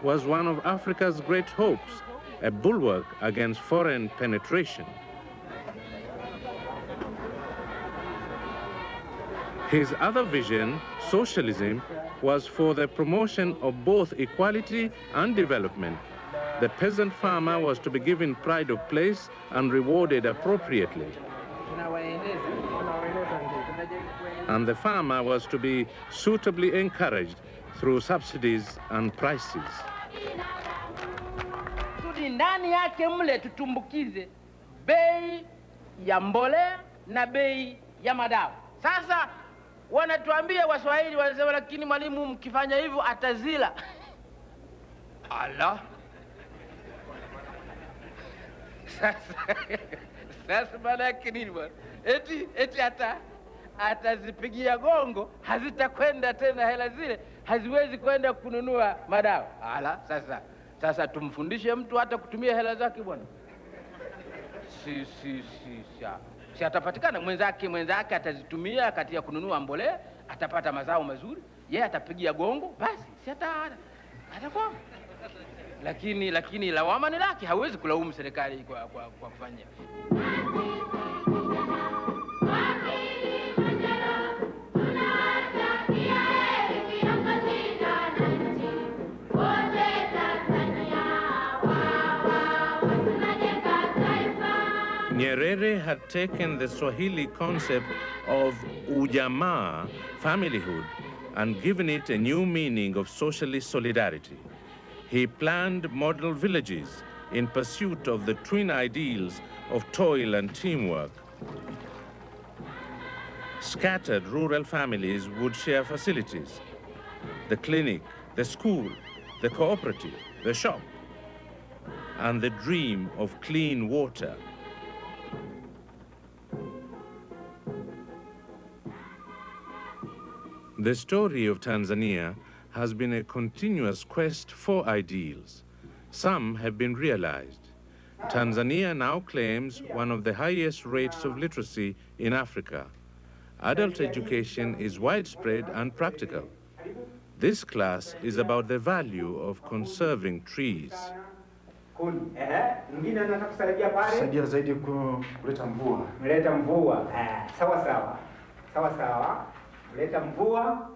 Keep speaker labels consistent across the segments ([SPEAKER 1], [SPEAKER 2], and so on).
[SPEAKER 1] was one of Africa's great hopes, a bulwark against foreign penetration. His other vision, socialism, was for the promotion of both equality and development. The peasant farmer was to be given pride of place and rewarded appropriately. And the farmer was to be suitably encouraged through subsidies and prices.
[SPEAKER 2] Ndani yake mle tutumbukize bei ya mbolea na bei ya madawa. Sasa wanatuambia Waswahili wanasema, lakini mwalimu mkifanya hivyo atazila. Allah. Sasa maana yake nini bwana? Eti atazipigia gongo, hazitakwenda tena hela zile, haziwezi kwenda kununua madawa. Ala, sasa tumfundishe mtu hata kutumia hela zake bwana. Si atapatikana mwenzake atazitumia katika kununua mbolea, atapata mazao mazuri, yeye atapigia gongo, basi si atakuwa. Lakini lawama ni lake, hawezi kulaumu serikali kwa kufanya.
[SPEAKER 1] Nyerere had taken the Swahili concept of ujamaa, familyhood, and given it a new meaning of socialist solidarity. He planned model villages in pursuit of the twin ideals of toil and teamwork. Scattered rural families would share facilities: the clinic, the school, the cooperative, the shop, and the dream of clean water. The story of Tanzania has been a continuous quest for ideals. Some have been realized. Tanzania now claims one of the highest rates of literacy in Africa. Adult education is widespread and practical. This class is about the value of conserving trees.
[SPEAKER 3] Saidia zaidi kuleta mvua.
[SPEAKER 4] Kuleta mvua. Sawa sawa. Sawa sawa. Kuleta mvua.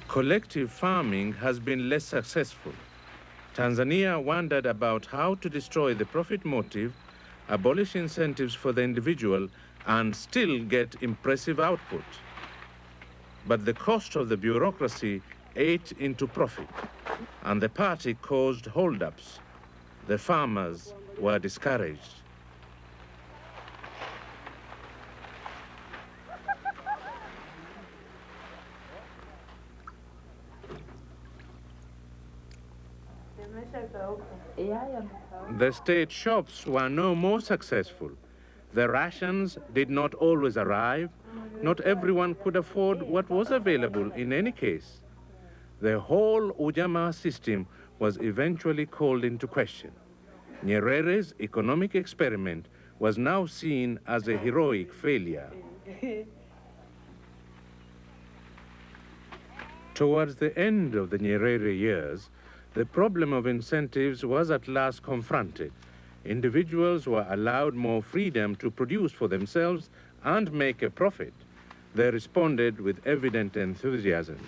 [SPEAKER 1] Collective farming has been less successful. Tanzania wondered about how to destroy the profit motive, abolish incentives for the individual, and still get impressive output. But the cost of the bureaucracy ate into profit, and the party caused holdups. The farmers were discouraged. The state shops were no more successful. The rations did not always arrive. Not everyone could afford what was available in any case. The whole ujamaa system was eventually called into question. Nyerere's economic experiment was now seen as a heroic failure. Towards the end of the Nyerere years, the problem of incentives was at last confronted. Individuals were allowed more freedom to produce for themselves and make a profit. They responded with evident enthusiasm.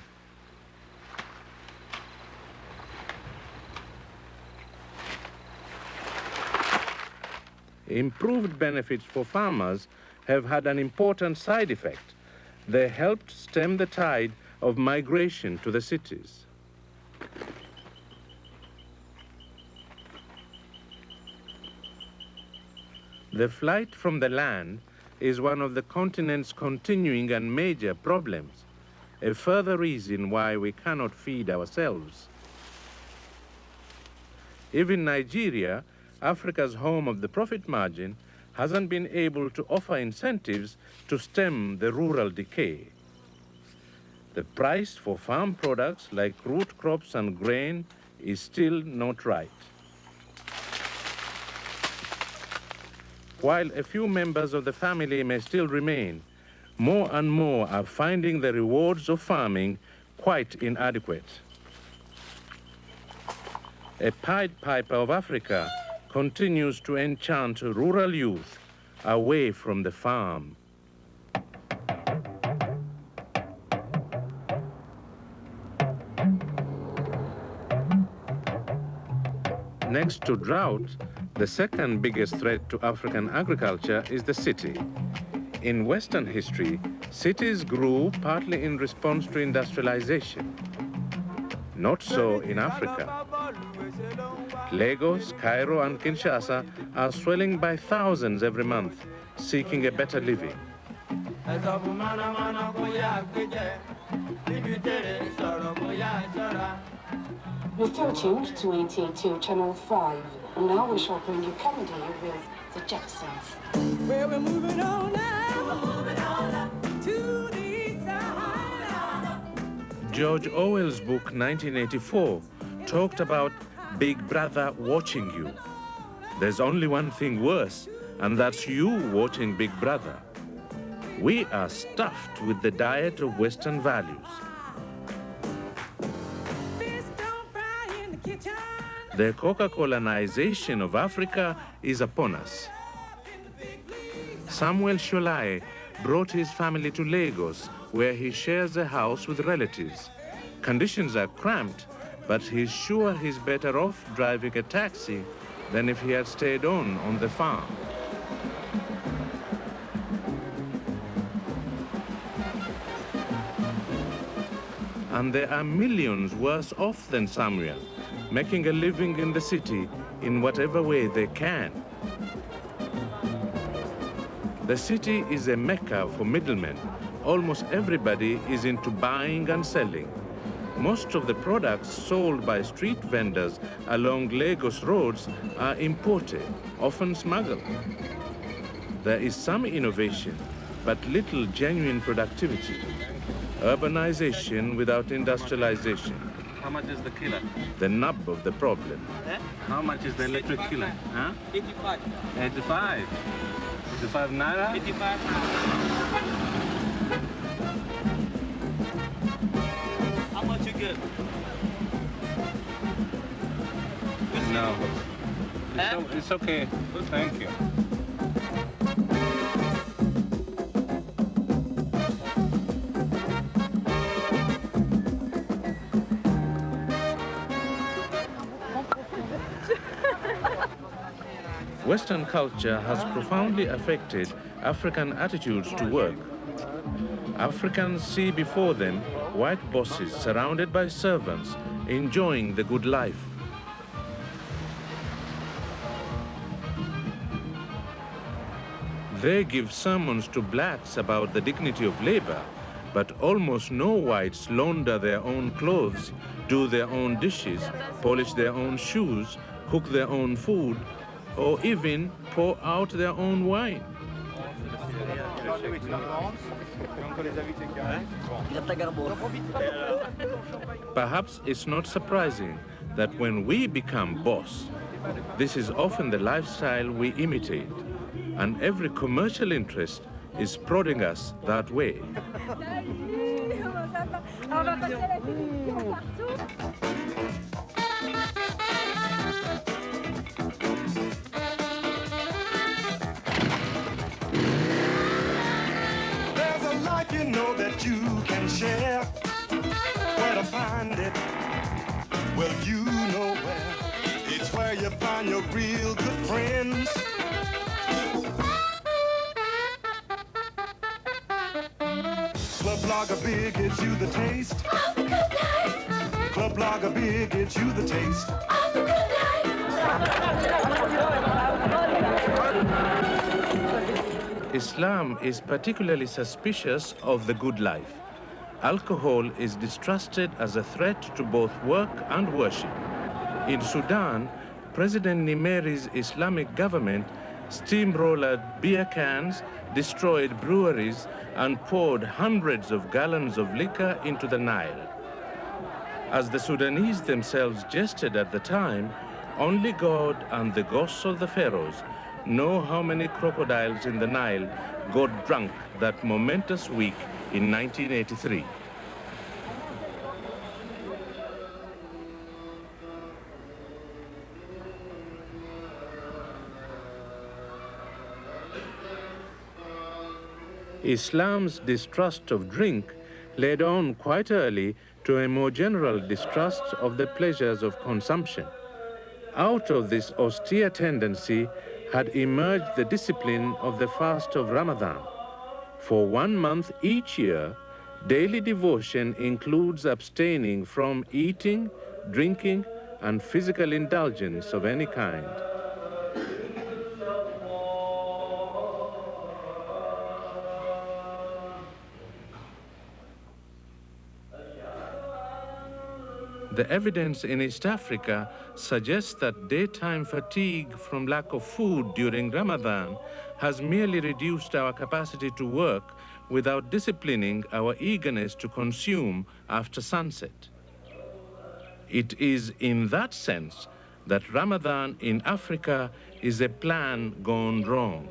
[SPEAKER 1] Improved benefits for farmers have had an important side effect. They helped stem the tide of migration to the cities. The flight from the land is one of the continent's continuing and major problems, a further reason why we cannot feed ourselves. Even Nigeria, Africa's home of the profit margin, hasn't been able to offer incentives to stem the rural decay. The price for farm products like root crops and grain is still not right. While a few members of the family may still remain, more and more are finding the rewards of farming quite inadequate. A Pied Piper of Africa continues to enchant rural youth away from the farm. Next to drought, the second biggest threat to African agriculture is the city. In Western history, cities grew partly in response to industrialization. Not so in Africa. Lagos, Cairo, and Kinshasa are swelling by thousands every month, seeking a better living.
[SPEAKER 5] You're still tuned to AT2 Channel 5, and now we shall bring you comedy with the Jeffersons.
[SPEAKER 6] Well, we're moving on now, to the Sahara.
[SPEAKER 1] George Orwell's book 1984 talked about Big Brother watching you. There's only one thing worse, and that's you watching Big Brother. We are stuffed with the diet of Western values. The Coca-Colanization of Africa is upon us. Samuel Sholai brought his family to Lagos, where he shares a house with relatives. Conditions are cramped, but he's sure he's better off driving a taxi than if he had stayed on the farm. And there are millions worse off than Samuel, making a living in the city in whatever way they can. The city is a mecca for middlemen. Almost everybody is into buying and selling. Most of the products sold by street vendors along Lagos roads are imported, often smuggled. There is some innovation, but little genuine productivity. Urbanization without industrialization.
[SPEAKER 7] How much is the killer?
[SPEAKER 1] The nub of the problem.
[SPEAKER 7] How much is the electric killer? Huh?
[SPEAKER 6] 85.
[SPEAKER 7] 85. 85 naira?
[SPEAKER 6] 85. How much you get?
[SPEAKER 7] No. It's okay. Thank you.
[SPEAKER 1] Western culture has profoundly affected African attitudes to work. Africans see before them white bosses surrounded by servants, enjoying the good life. They give sermons to blacks about the dignity of labor, but almost no whites launder their own clothes, do their own dishes, polish their own shoes, cook their own food, or even pour out their own wine. Perhaps it's not surprising that when we become boss, this is often the lifestyle we imitate, and every commercial interest is prodding us that way.
[SPEAKER 8] You know that you can share. Where to find it? Well, you know where. It's where you find your real good friends. Club Lager beer gives you the taste of the good life. Club Lager beer gives you the taste of the good life.
[SPEAKER 1] Islam is particularly suspicious of the good life. Alcohol is distrusted as a threat to both work and worship. In Sudan, President Nimeri's Islamic government steamrollered beer cans, destroyed breweries, and poured hundreds of gallons of liquor into the Nile. As the Sudanese themselves jested at the time, only God and the ghosts of the pharaohs know how many crocodiles in the Nile got drunk that momentous week in 1983. Islam's distrust of drink led on quite early to a more general distrust of the pleasures of consumption. Out of this austere tendency had emerged the discipline of the fast of Ramadan. For 1 month each year, daily devotion includes abstaining from eating, drinking, and physical indulgence of any kind. The evidence in East Africa suggests that daytime fatigue from lack of food during Ramadan has merely reduced our capacity to work without disciplining our eagerness to consume after sunset. It is in that sense that Ramadan in Africa is a plan gone wrong.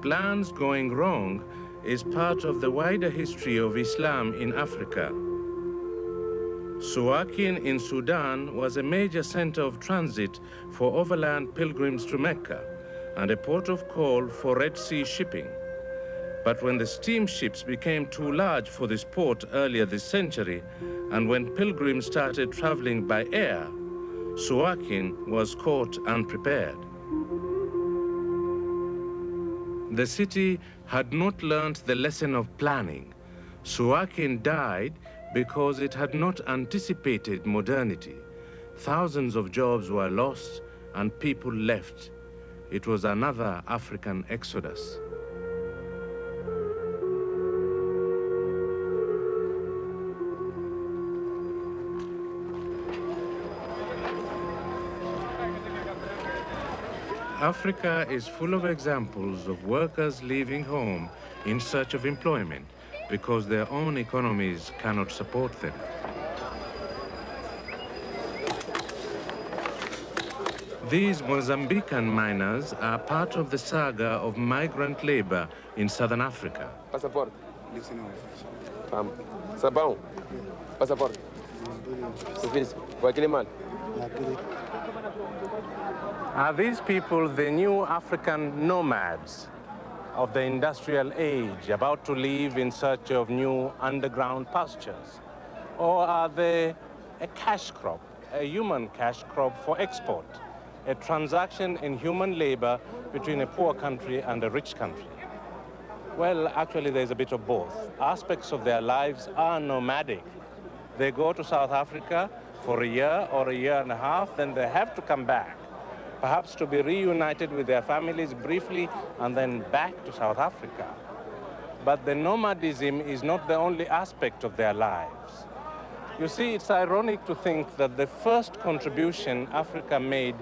[SPEAKER 1] Plans going wrong is part of the wider history of Islam in Africa. Suakin in Sudan was a major center of transit for overland pilgrims to Mecca and a port of call for Red Sea shipping. But when the steamships became too large for this port earlier this century, and when pilgrims started traveling by air, Suakin was caught unprepared. The city had not learnt the lesson of planning. Suakin died because it had not anticipated modernity. Thousands of jobs were lost and people left. It was another African exodus. Africa is full of examples of workers leaving home in search of employment because their own economies cannot support them. These Mozambican miners are part of the saga of migrant labor in southern Africa.
[SPEAKER 9] Passaporte. Sabão. Passaporte.
[SPEAKER 1] Are these people the new African nomads of the industrial age, about to leave in search of new underground pastures? Or are they a cash crop, a human cash crop for export, a transaction in human labor between a poor country and a rich country? Well, actually, there's a bit of both. Aspects of their lives are nomadic. They go to South Africa for a year or a year and a half, then they have to come back, perhaps to be reunited with their families briefly and then back to South Africa. But the nomadism is not the only aspect of their lives. You see, it's ironic to think that the first contribution Africa made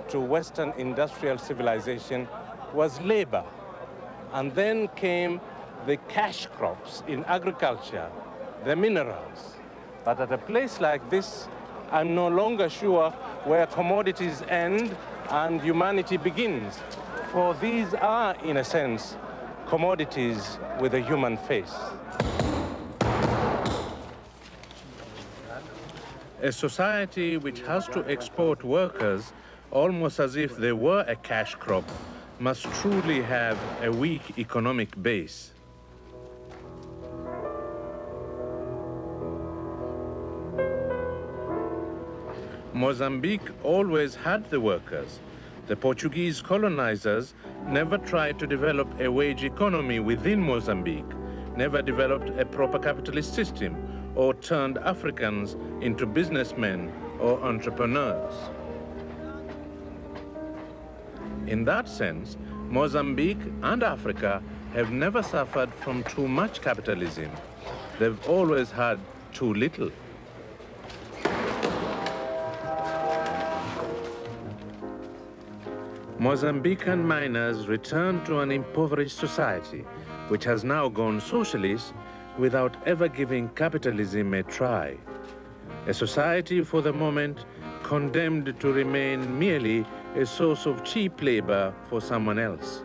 [SPEAKER 1] to Western industrial civilization was labor. And then came the cash crops in agriculture, the minerals. But at a place like this, I'm no longer sure where commodities end and humanity begins. For these are, in a sense, commodities with a human face. A society which has to export workers almost as if they were a cash crop must truly have a weak economic base. Mozambique always had the workers. The Portuguese colonizers never tried to develop a wage economy within Mozambique, never developed a proper capitalist system, or turned Africans into businessmen or entrepreneurs. In that sense, Mozambique and Africa have never suffered from too much capitalism. They've always had too little. Mozambican miners returned to an impoverished society, which has now gone socialist without ever giving capitalism a try. A society for the moment condemned to remain merely a source of cheap labor for someone else.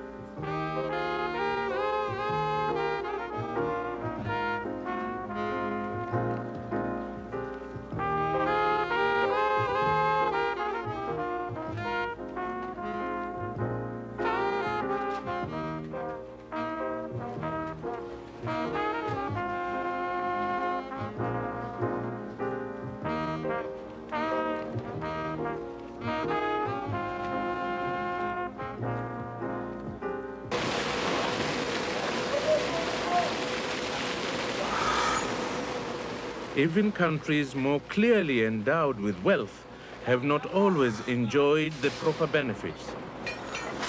[SPEAKER 1] Even countries more clearly endowed with wealth have not always enjoyed the proper benefits.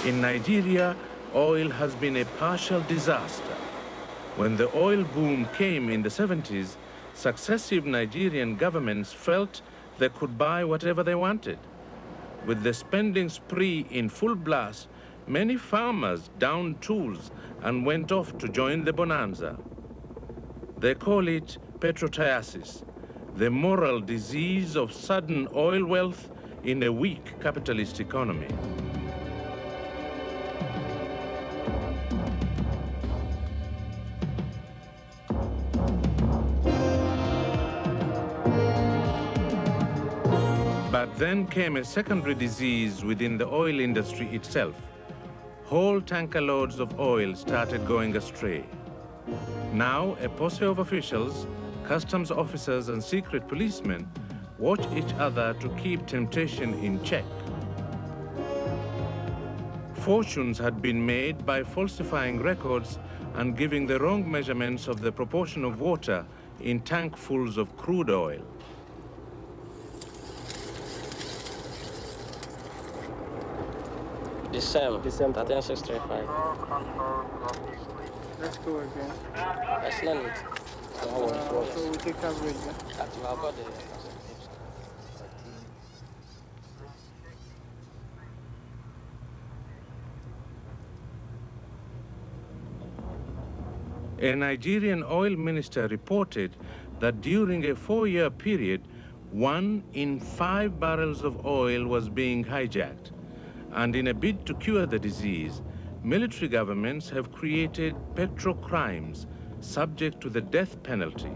[SPEAKER 1] In Nigeria, oil has been a partial disaster. When the oil boom came in the 70s, successive Nigerian governments felt they could buy whatever they wanted. With the spending spree in full blast, many farmers downed tools and went off to join the bonanza. They call it petrotiasis, the moral disease of sudden oil wealth in a weak capitalist economy. But then came a secondary disease within the oil industry itself. Whole tanker loads of oil started going astray. Now, a posse of officials, customs officers and secret policemen watch each other to keep temptation in check. Fortunes had been made by falsifying records and giving the wrong measurements of the proportion of water in tankfuls of crude oil.
[SPEAKER 10] The same 13635.
[SPEAKER 11] Let's go again.
[SPEAKER 10] Let's learn it.
[SPEAKER 11] So we take coverage.
[SPEAKER 1] A Nigerian oil minister reported that during a 4-year period, 1 in 5 barrels of oil was being hijacked. And in a bid to cure the disease, military governments have created petro-crimes subject to the death penalty.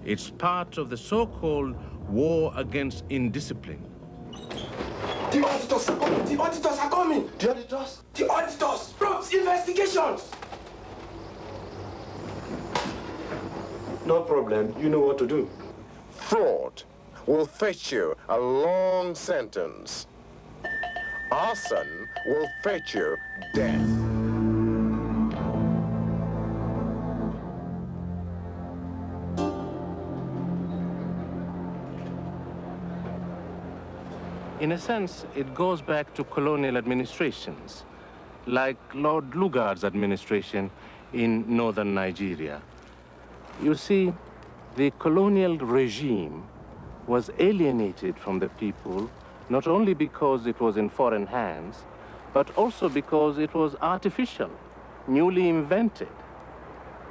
[SPEAKER 1] It's part of the so-called war against indiscipline.
[SPEAKER 9] The auditors are coming! The auditors are coming! The auditors? The auditors! Probes, investigations! No problem. You know what to do. Fraud will fetch you a long sentence. Arson will fetch you death.
[SPEAKER 1] In a sense, it goes back to colonial administrations, like Lord Lugard's administration in northern Nigeria. You see, the colonial regime was alienated from the people, not only because it was in foreign hands, but also because it was artificial, newly invented.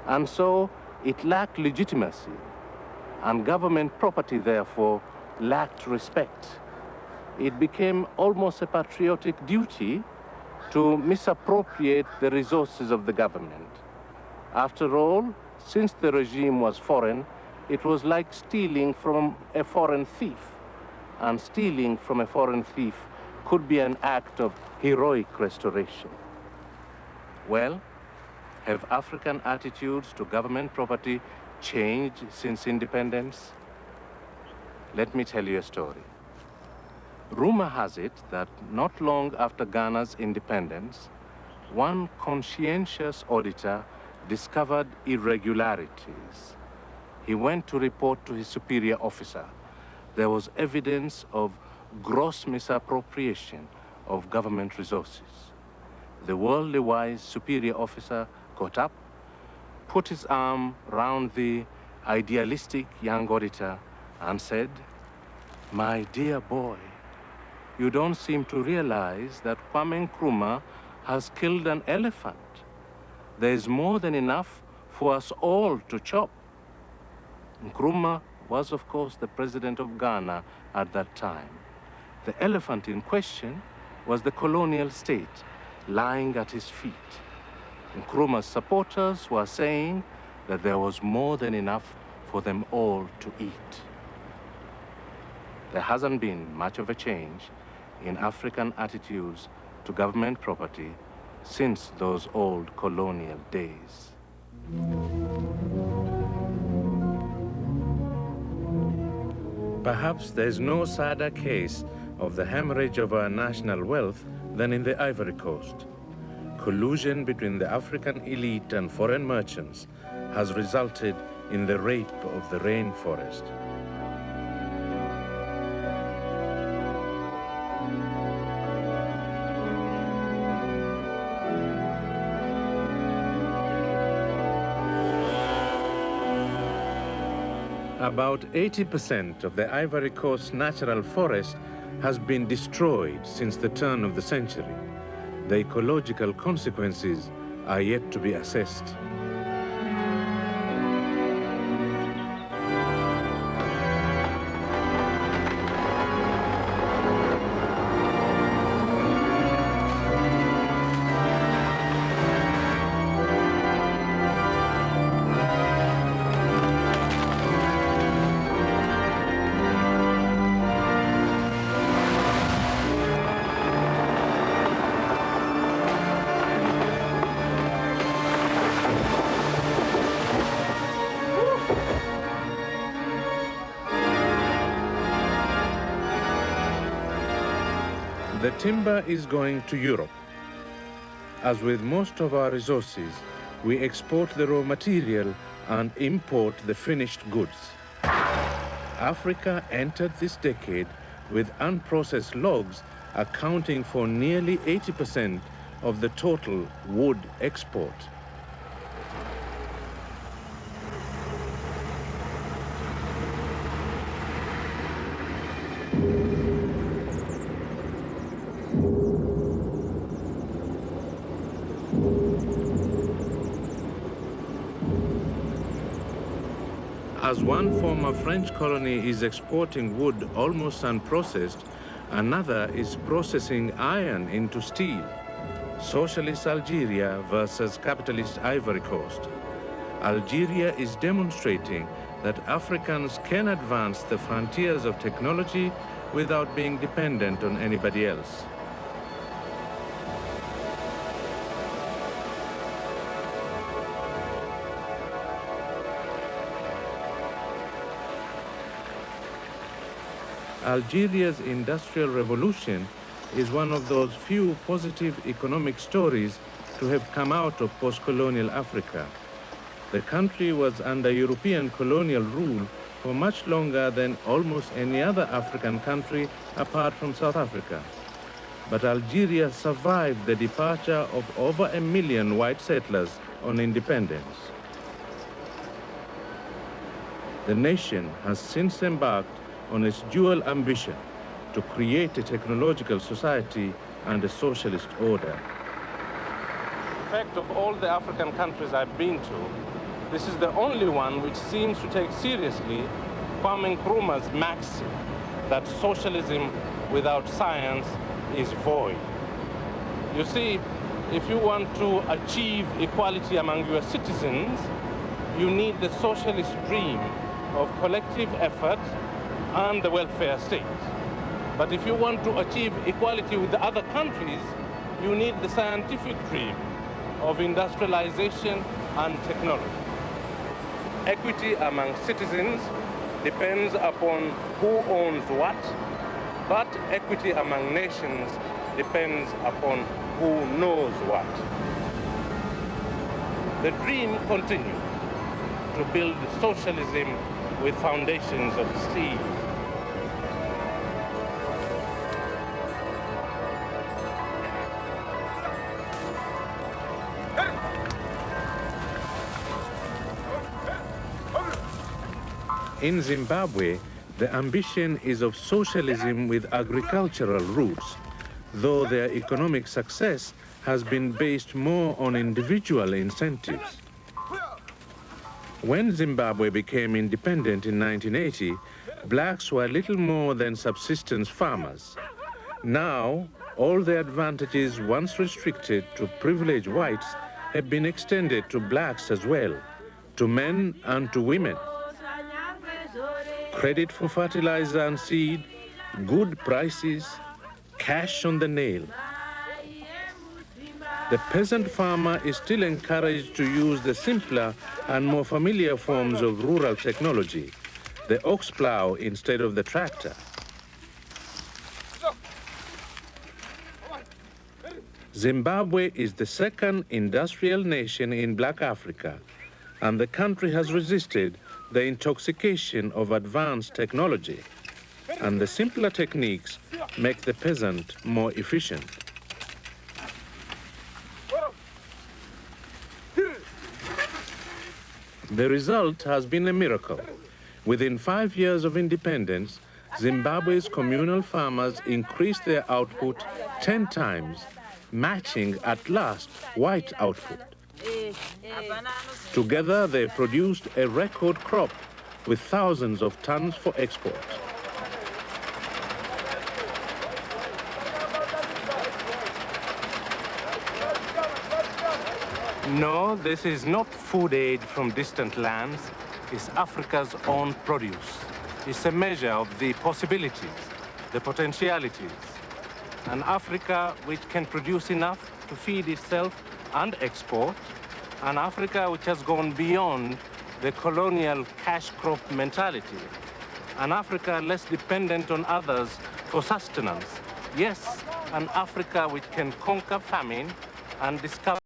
[SPEAKER 1] And so it lacked legitimacy, and government property, therefore, lacked respect. It became almost a patriotic duty to misappropriate the resources of the government. After all, since the regime was foreign, it was like stealing from a foreign thief. And stealing from a foreign thief could be an act of heroic restoration. Well, have African attitudes to government property changed since independence? Let me tell you a story. Rumor has it that not long after Ghana's independence, one conscientious auditor discovered irregularities. He went to report to his superior officer. There was evidence of gross misappropriation of government resources. The worldly wise superior officer got up, put his arm round the idealistic young auditor and said, "My dear boy, you don't seem to realize that Kwame Nkrumah has killed an elephant. There is more than enough for us all to chop. Nkrumah was, of course, the president of Ghana at that time. The elephant in question was the colonial state lying at his feet. Nkrumah's supporters were saying that there was more than enough for them all to eat. There hasn't been much of a change in African attitudes to government property since those old colonial days. Perhaps there's no sadder case of the hemorrhage of our national wealth than in the Ivory Coast. Collusion between the African elite and foreign merchants has resulted in the rape of the rainforest. About 80% of the Ivory Coast's natural forest has been destroyed since the turn of the century. The ecological consequences are yet to be assessed. The timber is going to Europe. As with most of our resources, we export the raw material and import the finished goods. Africa entered this decade with unprocessed logs accounting for nearly 80% of the total wood export. As one former French colony is exporting wood almost unprocessed, another is processing iron into steel. Socialist Algeria versus capitalist Ivory Coast. Algeria is demonstrating that Africans can advance the frontiers of technology without being dependent on anybody else. Algeria's industrial revolution is one of those few positive economic stories to have come out of post-colonial Africa. The country was under European colonial rule for much longer than almost any other African country apart from South Africa. But Algeria survived the departure of over 1 million white settlers on independence. The nation has since embarked on its dual ambition to create a technological society and a socialist order. In fact, of all the African countries I've been to, this is the only one which seems to take seriously Kwame Nkrumah's maxim that socialism without science is void. You see, if you want to achieve equality among your citizens, you need the socialist dream of collective effort and the welfare state. But if you want to achieve equality with the other countries, you need the scientific dream of industrialization and technology. Equity among citizens depends upon who owns what, but equity among nations depends upon who knows what. The dream continues to build socialism with foundations of steel. In Zimbabwe, The ambition is of socialism with agricultural roots, though their economic success has been based more on individual incentives. When Zimbabwe became independent in 1980, blacks were little more than subsistence farmers. Now, all the advantages once restricted to privileged whites have been extended to blacks as well, to men and to women. Credit for fertilizer and seed, good prices, cash on the nail. The peasant farmer is still encouraged to use the simpler and more familiar forms of rural technology, the ox plow instead of the tractor. Zimbabwe is the second industrial nation in Black Africa, and the country has resisted the intoxication of advanced technology, and the simpler techniques make the peasant more efficient. The result has been a miracle. Within 5 years of independence, Zimbabwe's communal farmers increased their output 10 times, matching at last white output. Together, they produced a record crop with thousands of tons for export. No, this is not food aid from distant lands. It's Africa's own produce. It's a measure of the possibilities, the potentialities. An Africa which can produce enough to feed itself and export. An Africa which has gone beyond the colonial cash crop mentality. An Africa less dependent on others for sustenance. Yes, an Africa which can conquer famine and discover